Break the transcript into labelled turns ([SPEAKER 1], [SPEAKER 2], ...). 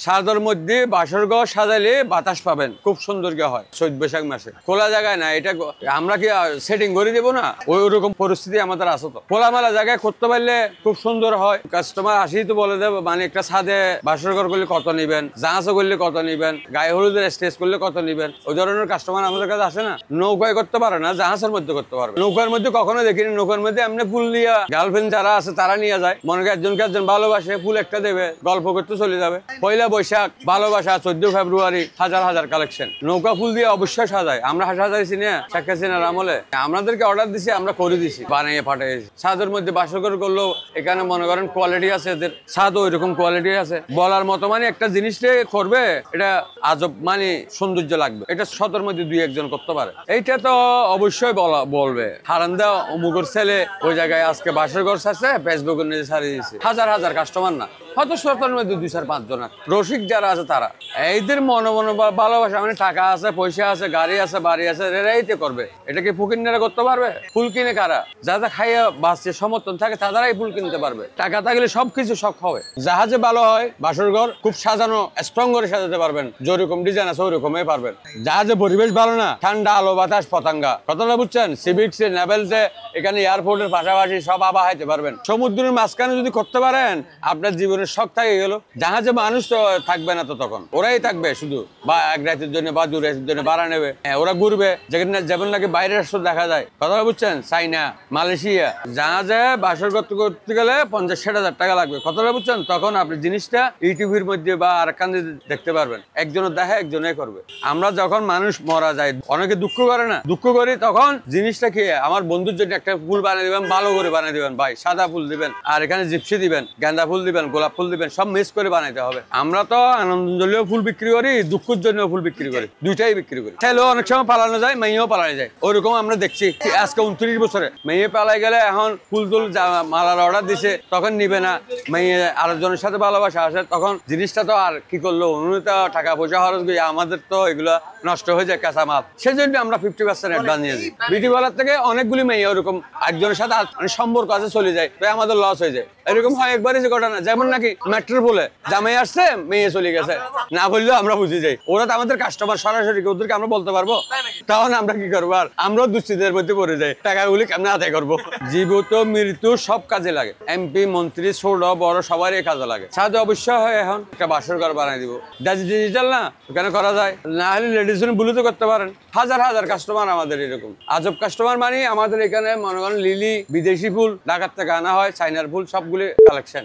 [SPEAKER 1] সাদার মধ্যে বাসর ঘর সাজাইলে বাতাস পাবেন, খুব সুন্দর হয় চৈত বৈশাখ মাসে। খোলা জায়গায় না, এটা আমরা কি সেটিং করে দেবো না? ওইরকম পরিস্থিতি আমাদের আছে। তো খোলামেলা জায়গায় করতে পারলে খুব সুন্দর হয়। কাস্টমার আসেই তো বলে দেবো, মানে একটা ছাদে বাসর ঘর করলে কত নিবেন, জাহাজও করলে কত নিবেন, গায়ে হলুদের স্টেজ করলে কত নিবেন। ওই ধরনের কাস্টমার আমাদের কাছে আসে না। নৌকায় করতে পারে না, জাহাজের মধ্যে করতে পারবে। নৌকার মধ্যে কখনো দেখিনি। নৌকার মধ্যে এমনি ফুল নিয়ে গার্লফ্রেন্ড যারা আছে তারা নিয়ে যায়, মনে করেন একজন ভালোবাসে, ফুল একটা দেবে, গল্প করতে চলে যাবে। পয়লা বৈশাখ, ভালোবাসা, 14 ফেব্রুয়ারি, হাজার হাজার কালেকশন। নৌকা ফুল দিয়ে অবশ্যই সাজায়। আমরা সাজাইছি না শেখ হাসিনার আমলে, আমাদেরকে অর্ডার দিছি, আমরা করে দিছি, বানিয়ে পাঠিয়েছি। ছাদের মধ্যে বাসর ঘর করলেও এখানে মনে করেন কোয়ালিটি আছে, এদের ছাদ ওই রকম কোয়ালিটি আছে। বলার মতো মানে একটা জিনিসটা করবে, এটা আজব মানে সৌন্দর্য লাগবে। এটা 100-র মধ্যে 2-1 জন করতে পারে। এইটা তো অবশ্যই বলবে হারান্দা অমুকের ছেলে ওই জায়গায় আজকে বাসর ঘর আছে, ফেসবুকে নিজে ছাড়িয়ে দিয়েছে। হাজার হাজার কাস্টমার না, হয়তো 100-র মধ্যে 2-4-5 জন রসিক যারা আছে তারা। এইদের মনে ভালোবাসা, মানে টাকা আছে, পয়সা আছে, গাড়ি আছে, বাড়ি আছে, এরাই তো করবে। এটা কি ফকিররা করতে পারবে? ফুল কিনে কারা? যারা খাইয়া বাঁচছে, সমর্থন থাকে, তারাই ফুল কিনতে পারবে। টাকা থাকলে সবকিছু শখ হবে। জাহাজে ভালো হয় বাসর ঘর, খুব সাজানো, স্ট্রং করে সাজাতে পারবেন। যেরকম ডিজাইন আছে ওইরকমই পারবেন। জাহাজে পরিবেশ ভালো না, ঠান্ডা, আলো বাতাস, পতাঙ্গা, কথাটা বুঝছেন? সিভিক্সে, নেভেলসে, এখানে এয়ারপোর্টের পাশাপাশি সব আবা হাইতে পারবেন। সমুদ্রের মাঝখানে যদি করতে পারেন, আপনার জীবনের শখ থাকে গেল। জাহাজে মানুষ তো থাকবে না, তো তখন ওরাই থাকবে শুধু, বা 1 রাতের জন্য বা 2 রাতের জন্য ভাড়া নেবে। ওরা ঘুরবে, যেখানে যেমন নাকি বাইরের রাষ্ট্র দেখা যায়। কথাটা বুঝছেন? চাইনা, মালয়েশিয়া। জাহাজে বাসর করতে গেলে 50-60 হাজার টাকা লাগবে। কথাটা বুঝছেন? তখন আপনি জিনিসটা ইউটিউবের মধ্যে বা আর কান্দে দেখতে পারবেন। একজনের দেখে একজনে করবে। আমরা যখন মানুষ মারা যায়, অনেকে দুঃখ করে না, দুঃখ করি, তখন জিনিসটা কি, আমার বন্ধুর জন্য একটা ফুল বানিয়ে দিবেন, ভালো করে বানিয়ে দিবেন ভাই। সাদা ফুল দিবেন, আর এখানে জিপসি দিবেন, গাঁদা ফুল দিবেন, গোলাপ ফুল দিবেন, সব মিক্স করে বানাইতে হবে। আমরা তো আনন্দজলীয় ফুল বিক্রি করি, দুঃখের জন্য ফুল বিক্রি করি, দুইটাই বিক্রি করি। ছেলেও অনেক সময় পালানো যায়, মেয়েও পালানো যায়। ওইরকম আমরা দেখছি। আজকে 29 বছরে মেয়ে পালাই গেলে এখন ফুল তুল মালার অর্ডার দিছে, তখন নিবে না। মেয়ে আরেকজনের সাথে ভালোবাসা আসে, তখন জিনিসটা তো আর কি করলো, উনি তো টাকা পয়সা খরচ করি, আমাদের তো এগুলো নষ্ট হয়ে যায় কাঁচা মাল। সেই জন্য আমরা 50% অ্যাডভান্স নিয়ে দিই। বিউটি পার্লার থেকে অনেকগুলি মেয়ে ওরকম একজনের সাথে সম্পর্ক আছে, চলে যায়, তাই আমাদের লস হয়ে যায়। এরকম হয় একবারই যে ঘটনা, যেমন নাকি মেট্রো বলে জামাই আসছে, মেয়ে চলে গেছে, না বললেও আমরা বুঝে যাই। ওরা তো আমাদের কাস্টমার, সরাসরি ওদেরকে আমরা বলতে পারবো? তখন আমরা কি করবো? আর আমরাও দুশ্চিন্তার মধ্যে পড়ে যাই, টাকাগুলি কেমন আদায় করবো। জীবিত মৃত্যু সব কাজে লাগে। এমপি, মন্ত্রী, ছোট বড় সবারই কাজে লাগে। সাথে অবশ্যই হয় এখন একটা বাসর ঘর বানাই দিব। ডিজিটাল না, ওখানে করা যায়। না হলে লেডিস ব্লুতে করতে পারেন। হাজার হাজার কাস্টমার আমাদের এরকম। আজব কাস্টমার মানে আমাদের এখানে মনে করেন লিলি, বিদেশি ফুল, ঢাকার থেকে আনা হয়, চাইনার ফুল, সবগুলি কালেকশন।